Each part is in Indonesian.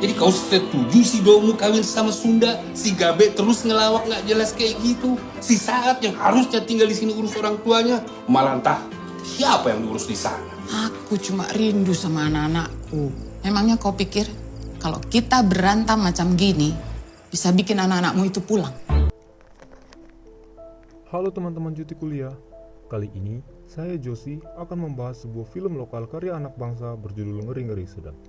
Jadi kau setuju si Domu kawin sama Sunda, si Gabe terus ngelawak nggak jelas kayak gitu. Si Saat yang harusnya tinggal di sini urus orang tuanya, malah entah siapa yang diurus di sana. Aku cuma rindu sama anak-anakku. Memangnya kau pikir kalau kita berantem macam gini bisa bikin anak-anakmu itu pulang? Halo teman-teman cuti kuliah. Kali ini saya Josi akan membahas sebuah film lokal karya anak bangsa berjudul Ngeri-Ngeri Sedap.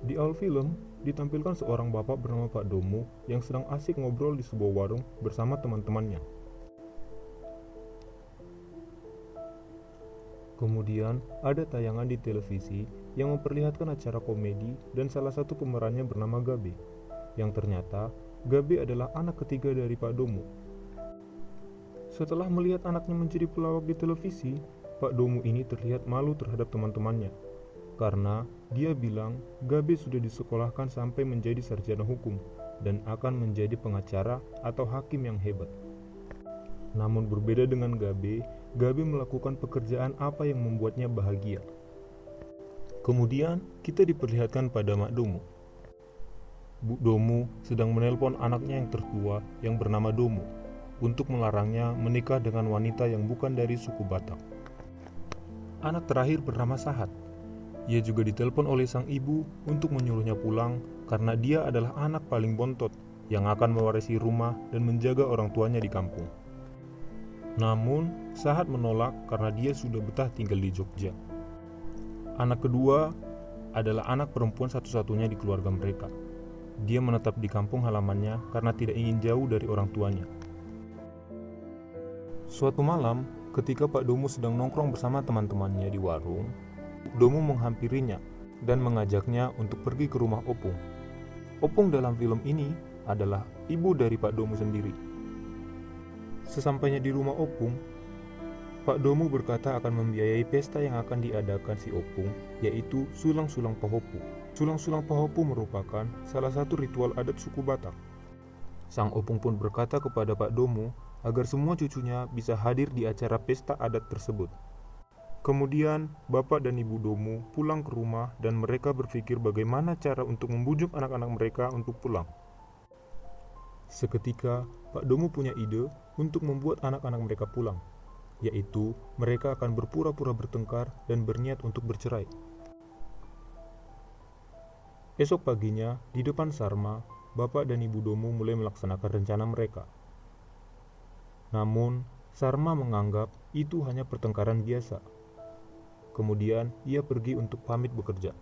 Di awal film, ditampilkan seorang bapak bernama Pak Domu yang sedang asik ngobrol di sebuah warung bersama teman-temannya. Kemudian, ada tayangan di televisi yang memperlihatkan acara komedi dan salah satu pemerannya bernama Gabe, yang ternyata Gabe adalah anak ketiga dari Pak Domu. Setelah melihat anaknya menjadi pelawak di televisi, Pak Domu ini terlihat malu terhadap teman-temannya. Karena dia bilang Gabe sudah disekolahkan sampai menjadi sarjana hukum dan akan menjadi pengacara atau hakim yang hebat. Namun berbeda dengan Gabe melakukan pekerjaan apa yang membuatnya bahagia. Kemudian kita diperlihatkan pada Mak Domu. Bu Domu sedang menelpon anaknya yang tertua yang bernama Domu untuk melarangnya menikah dengan wanita yang bukan dari suku Batak. Anak terakhir bernama Sahat. Ia juga ditelepon oleh sang ibu untuk menyuruhnya pulang karena dia adalah anak paling bontot yang akan mewarisi rumah dan menjaga orang tuanya di kampung. Namun, Sahat menolak karena dia sudah betah tinggal di Jogja. Anak kedua adalah anak perempuan satu-satunya di keluarga mereka. Dia menetap di kampung halamannya karena tidak ingin jauh dari orang tuanya. Suatu malam, ketika Pak Domu sedang nongkrong bersama teman-temannya di warung, Domu menghampirinya dan mengajaknya untuk pergi ke rumah Opung. Opung dalam film ini adalah ibu dari Pak Domu sendiri. Sesampainya di rumah Opung, Pak Domu berkata akan membiayai pesta yang akan diadakan si Opung, yaitu Sulang-Sulang Pahopu. Sulang-Sulang Pahopu merupakan salah satu ritual adat suku Batak. Sang Opung pun berkata kepada Pak Domu agar semua cucunya bisa hadir di acara pesta adat tersebut. Kemudian, Bapak dan Ibu Domu pulang ke rumah dan mereka berpikir bagaimana cara untuk membujuk anak-anak mereka untuk pulang. Seketika, Pak Domu punya ide untuk membuat anak-anak mereka pulang, yaitu mereka akan berpura-pura bertengkar dan berniat untuk bercerai. Esok paginya, di depan Sarma, Bapak dan Ibu Domu mulai melaksanakan rencana mereka. Namun, Sarma menganggap itu hanya pertengkaran biasa. Kemudian ia pergi untuk pamit bekerja.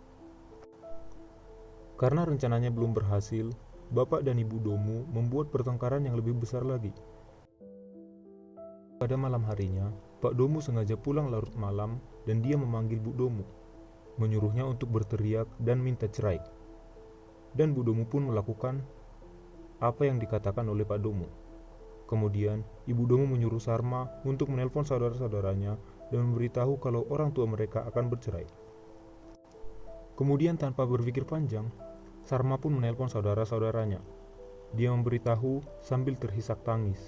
Karena rencananya belum berhasil, Bapak dan Ibu Domu membuat pertengkaran yang lebih besar lagi. Pada malam harinya, Pak Domu sengaja pulang larut malam dan dia memanggil Bu Domu, menyuruhnya untuk berteriak dan minta cerai. Dan Bu Domu pun melakukan apa yang dikatakan oleh Pak Domu. Kemudian, Ibu Domu menyuruh Sarma untuk menelpon saudara-saudaranya dan memberitahu kalau orang tua mereka akan bercerai. Kemudian tanpa berpikir panjang, Sarma pun menelpon saudara-saudaranya. Dia memberitahu sambil terhisak tangis.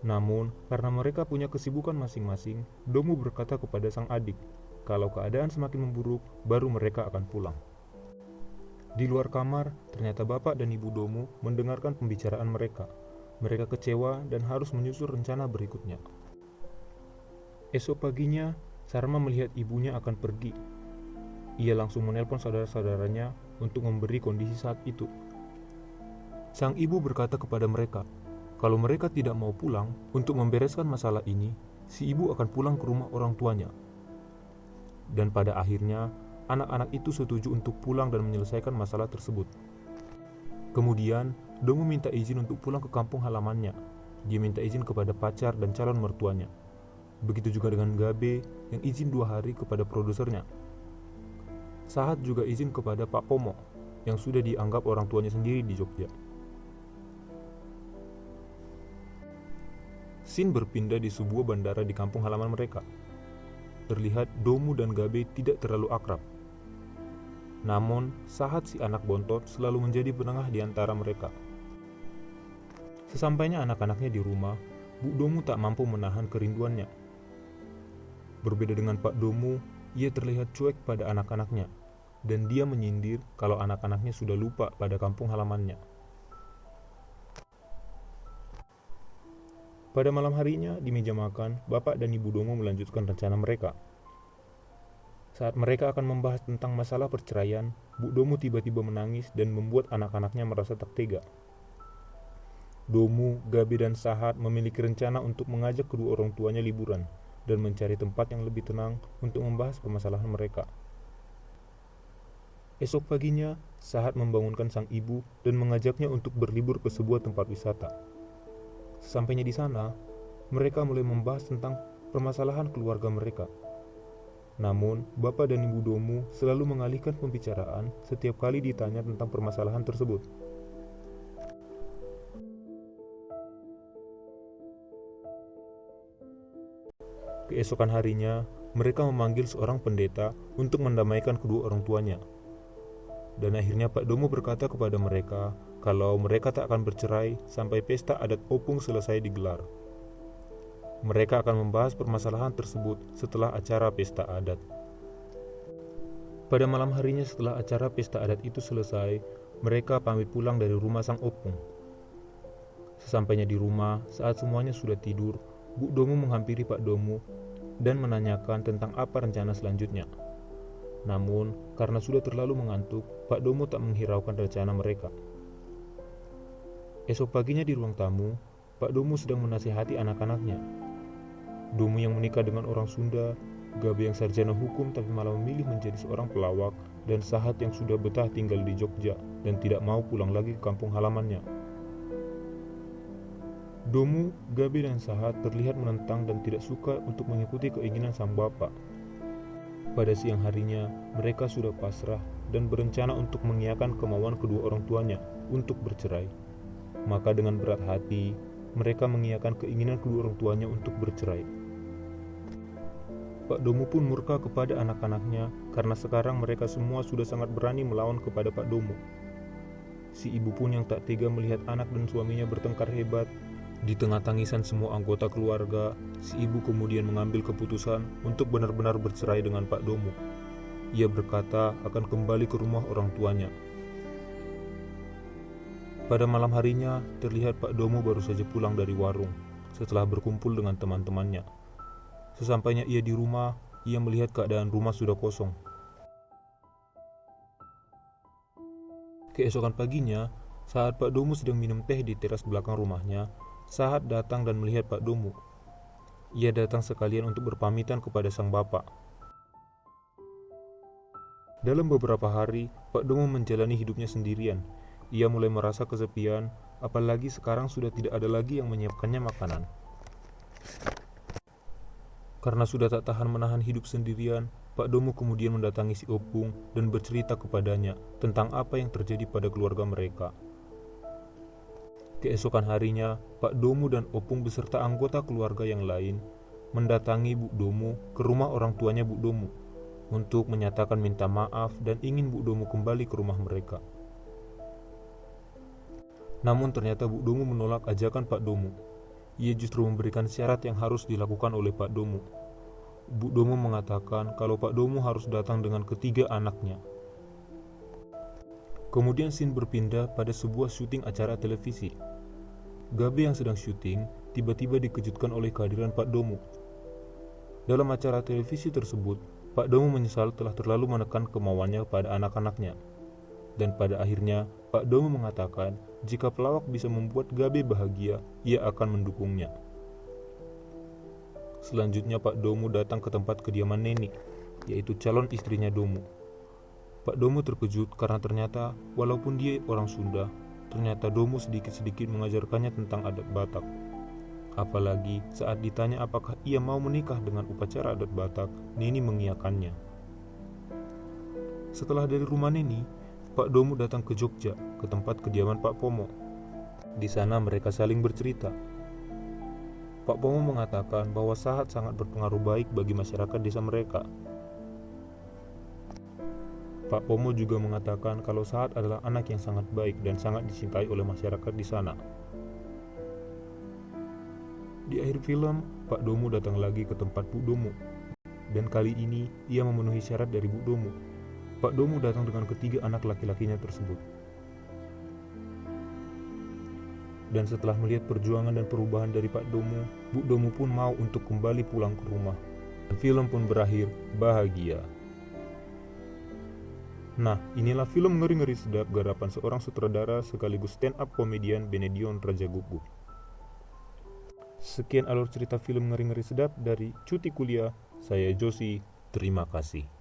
Namun, karena mereka punya kesibukan masing-masing, Domu berkata kepada sang adik, kalau keadaan semakin memburuk, baru mereka akan pulang. Di luar kamar, ternyata Bapak dan Ibu Domu mendengarkan pembicaraan mereka. Mereka kecewa dan harus menyusun rencana berikutnya. Esok paginya, Sarma melihat ibunya akan pergi. Ia langsung menelpon saudara-saudaranya untuk memberi kondisi saat itu. Sang ibu berkata kepada mereka, kalau mereka tidak mau pulang untuk membereskan masalah ini, si ibu akan pulang ke rumah orang tuanya. Dan pada akhirnya, anak-anak itu setuju untuk pulang dan menyelesaikan masalah tersebut. Kemudian, Domu minta izin untuk pulang ke kampung halamannya. Dia minta izin kepada pacar dan calon mertuanya. Begitu juga dengan Gabe yang izin 2 hari kepada produsernya. Sahat juga izin kepada Pak Pomo yang sudah dianggap orang tuanya sendiri di Jogja. Scene berpindah di sebuah bandara di kampung halaman mereka. Terlihat Domu dan Gabe tidak terlalu akrab. Namun, Sahat si anak bontot selalu menjadi penengah di antara mereka. Sesampainya anak-anaknya di rumah, Bu Domu tak mampu menahan kerinduannya. Berbeda dengan Pak Domu, ia terlihat cuek pada anak-anaknya. dan dia menyindir kalau anak-anaknya sudah lupa pada kampung halamannya. Pada malam harinya di meja makan, Bapak dan Ibu Domo melanjutkan rencana mereka. Saat mereka akan membahas tentang masalah perceraian, Bu Domo tiba-tiba menangis dan membuat anak-anaknya merasa tak tega. Domo, Gabe, dan Sahat memiliki rencana untuk mengajak kedua orang tuanya liburan dan mencari tempat yang lebih tenang untuk membahas permasalahan mereka. Esok paginya, Sahat membangunkan sang ibu dan mengajaknya untuk berlibur ke sebuah tempat wisata. Sesampainya di sana, mereka mulai membahas tentang permasalahan keluarga mereka. Namun, Bapak dan Ibu Domo selalu mengalihkan pembicaraan setiap kali ditanya tentang permasalahan tersebut. Keesokan harinya, mereka memanggil seorang pendeta untuk mendamaikan kedua orang tuanya. Dan akhirnya Pak Domo berkata kepada mereka kalau mereka tak akan bercerai sampai pesta adat opung selesai digelar. Mereka akan membahas permasalahan tersebut setelah acara pesta adat. Pada malam harinya setelah acara pesta adat itu selesai, mereka pamit pulang dari rumah sang opung. Sesampainya di rumah, saat semuanya sudah tidur, Bu Domo menghampiri Pak Domo dan menanyakan tentang apa rencana selanjutnya. Namun, karena sudah terlalu mengantuk, Pak Domo tak menghiraukan rencana mereka. Esok paginya di ruang tamu, Pak Domo sedang menasihati anak-anaknya. Domo yang menikah dengan orang Sunda, Gabe yang sarjana hukum tapi malah memilih menjadi seorang pelawak, dan Sahat yang sudah betah tinggal di Jogja dan tidak mau pulang lagi ke kampung halamannya. Domo, Gabe, dan Sahat terlihat menentang dan tidak suka untuk mengikuti keinginan sang bapak. Pada siang harinya, mereka sudah pasrah dan berencana untuk mengiyakan kemauan kedua orang tuanya untuk bercerai. Maka dengan berat hati, mereka mengiyakan keinginan kedua orang tuanya untuk bercerai. Pak Domo pun murka kepada anak-anaknya karena sekarang mereka semua sudah sangat berani melawan kepada Pak Domo. Si ibu pun yang tak tega melihat anak dan suaminya bertengkar hebat. Di tengah tangisan semua anggota keluarga, si ibu kemudian mengambil keputusan untuk benar-benar bercerai dengan Pak Domo. Ia berkata akan kembali ke rumah orang tuanya. Pada malam harinya, terlihat Pak Domo baru saja pulang dari warung setelah berkumpul dengan teman-temannya. Sesampainya ia di rumah, ia melihat keadaan rumah sudah kosong. Keesokan paginya, saat Pak Domo sedang minum teh di teras belakang rumahnya, Sahat datang dan melihat Pak Domo. Ia datang sekalian untuk berpamitan kepada sang bapak. Dalam beberapa hari, Pak Domo menjalani hidupnya sendirian. Ia mulai merasa kesepian, apalagi sekarang sudah tidak ada lagi yang menyiapkannya makanan. Karena sudah tak tahan menahan hidup sendirian, Pak Domo kemudian mendatangi si Opung dan bercerita kepadanya tentang apa yang terjadi pada keluarga mereka. Keesokan harinya, Pak Domo dan Opung beserta anggota keluarga yang lain mendatangi Bu Domo ke rumah orang tuanya Bu Domo untuk menyatakan minta maaf dan ingin Bu Domo kembali ke rumah mereka. Namun ternyata Bu Domo menolak ajakan Pak Domo. Ia justru memberikan syarat yang harus dilakukan oleh Pak Domo. Bu Domo mengatakan kalau Pak Domo harus datang dengan ketiga anaknya. Kemudian scene berpindah pada sebuah syuting acara televisi. Gabe yang sedang syuting tiba-tiba dikejutkan oleh kehadiran Pak Domo. Dalam acara televisi tersebut, Pak Domo menyesal telah terlalu menekan kemauannya pada anak-anaknya. Dan pada akhirnya, Pak Domo mengatakan jika pelawak bisa membuat Gabe bahagia, ia akan mendukungnya. Selanjutnya Pak Domo datang ke tempat kediaman Neni, yaitu calon istrinya Domo. Pak Domo terkejut karena ternyata walaupun dia orang Sunda, ternyata Domo sedikit-sedikit mengajarkannya tentang adat Batak. Apalagi saat ditanya apakah ia mau menikah dengan upacara adat Batak, Neni mengiyakannya. Setelah dari rumah Neni, Pak Domo datang ke Jogja, ke tempat kediaman Pak Pomo. Di sana mereka saling bercerita. Pak Pomo mengatakan bahwa Sahat sangat berpengaruh baik bagi masyarakat desa mereka. Pak Pomo juga mengatakan kalau Sahat adalah anak yang sangat baik dan sangat dicintai oleh masyarakat di sana. Di akhir film, Pak Domo datang lagi ke tempat Bu Domo. Dan kali ini, ia memenuhi syarat dari Bu Domo. Pak Domu datang dengan ketiga anak laki-lakinya tersebut. Dan setelah melihat perjuangan dan perubahan dari Pak Domu, Bu Domu pun mau untuk kembali pulang ke rumah. Film pun berakhir bahagia. Nah, inilah film Ngeri-Ngeri Sedap garapan seorang sutradara sekaligus stand-up komedian Benedion Rajagugup. Sekian alur cerita film Ngeri-Ngeri Sedap dari Cuti Kuliah. Saya Josi, terima kasih.